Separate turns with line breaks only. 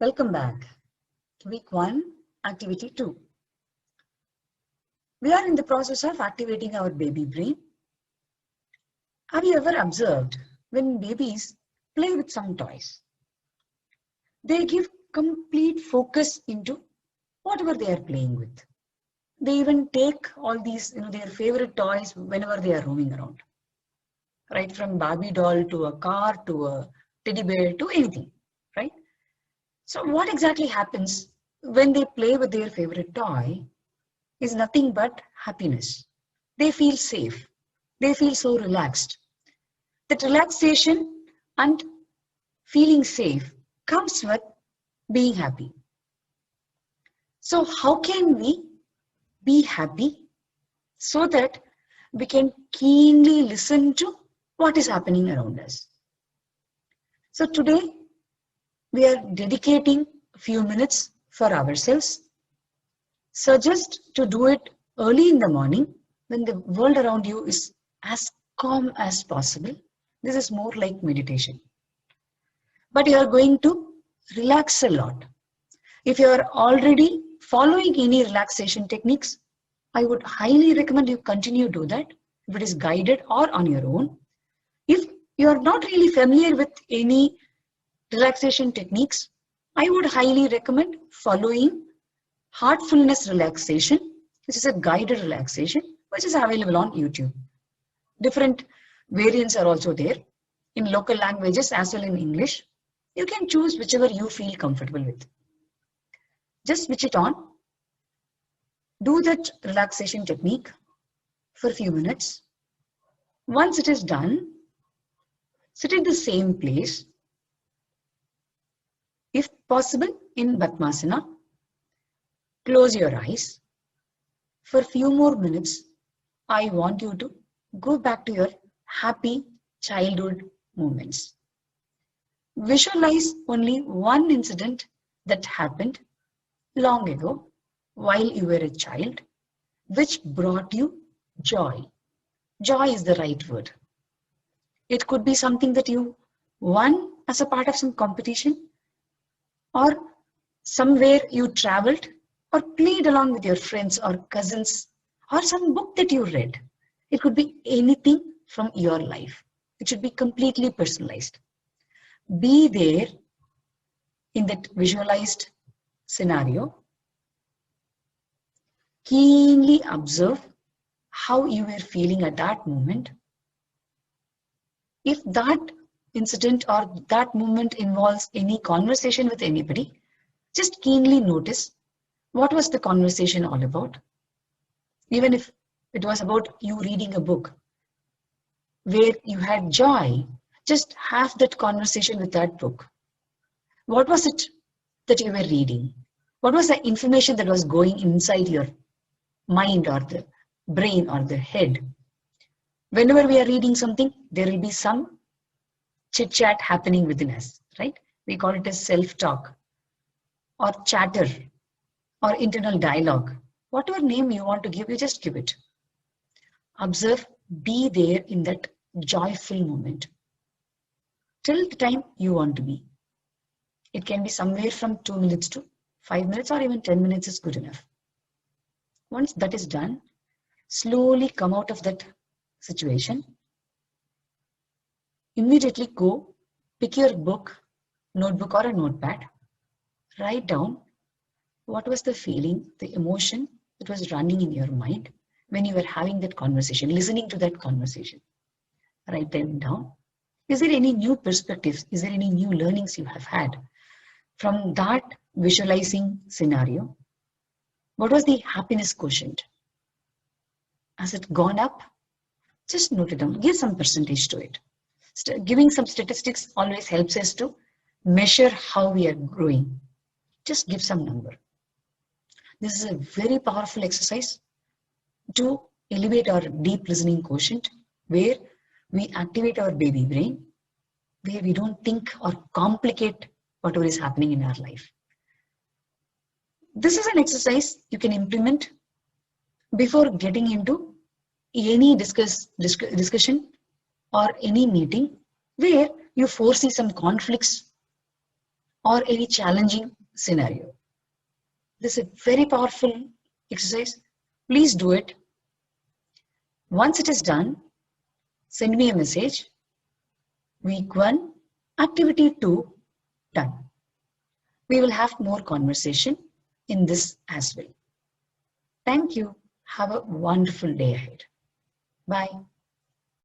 Welcome back to week 1, activity 2. We are in the process of activating our baby brain. Have you ever observed when babies play with some toys? They give complete focus into whatever they are playing with. They even take all these, their favorite toys whenever they are roaming around. Right from Barbie doll to a car to a teddy bear to anything, right? So what exactly happens when they play with their favorite toy is nothing but happiness. They feel safe. They feel so relaxed. That relaxation and feeling safe comes with being happy. So how can we be happy so that we can keenly listen to what is happening around us? So today we are dedicating a few minutes for ourselves. Suggest to do it early in the morning when the world around you is as calm as possible. This is more like meditation. But you are going to relax a lot. If you are already following any relaxation techniques, I would highly recommend you continue to do that if it is guided or on your own. If you are not really familiar with any relaxation techniques, I would highly recommend following heartfulness relaxation, which is a guided relaxation, which is available on YouTube. Different variants are also there in local languages as well in English. You can choose whichever you feel comfortable with. Just switch it on. Do that relaxation technique for a few minutes. Once it is done, sit in the same place. If possible, in Padmasana. Close your eyes. For a few more minutes, I want you to go back to your happy childhood moments. Visualize only one incident that happened long ago while you were a child, which brought you joy. Joy is the right word. It could be something that you won as a part of some competition, or somewhere you traveled or played along with your friends or cousins, or some book that you read. It could be anything from your life. It should be completely personalized. Be there in that visualized scenario. Keenly observe how you were feeling at that moment. If that incident or that moment involves any conversation with anybody, just keenly notice what was the conversation all about. Even if it was about you reading a book where you had joy, just have that conversation with that book. What was it that you were reading? What was the information that was going inside your mind or the brain or the head? Whenever we are reading something, there will be some chit chat happening within us, right? We call it as self-talk or chatter or internal dialogue. Whatever name you want to give, you just give it. Observe, be there in that joyful moment till the time you want to be. It can be somewhere from 2 minutes to 5 minutes, or even 10 minutes is good enough. Once that is done, slowly come out of that situation. Immediately go, pick your book, notebook or a notepad, write down what was the feeling, the emotion that was running in your mind when you were having that conversation, listening to that conversation. Write them down. Is there any new perspectives? Is there any new learnings you have had from that visualizing scenario? What was the happiness quotient? Has it gone up? Just note it down. Give some percentage to it. Giving some statistics always helps us to measure how we are growing. Just give some number. This is a very powerful exercise to elevate our deep listening quotient, where we activate our baby brain, where we don't think or complicate whatever is happening in our life. This is an exercise you can implement before getting into any discussion or any meeting where you foresee some conflicts or any challenging scenario. This is a very powerful exercise. Please do it. Once it is done, send me a message. Week 1, activity 2, done. We will have more conversation in this as well. Thank you. Have a wonderful day ahead. Bye.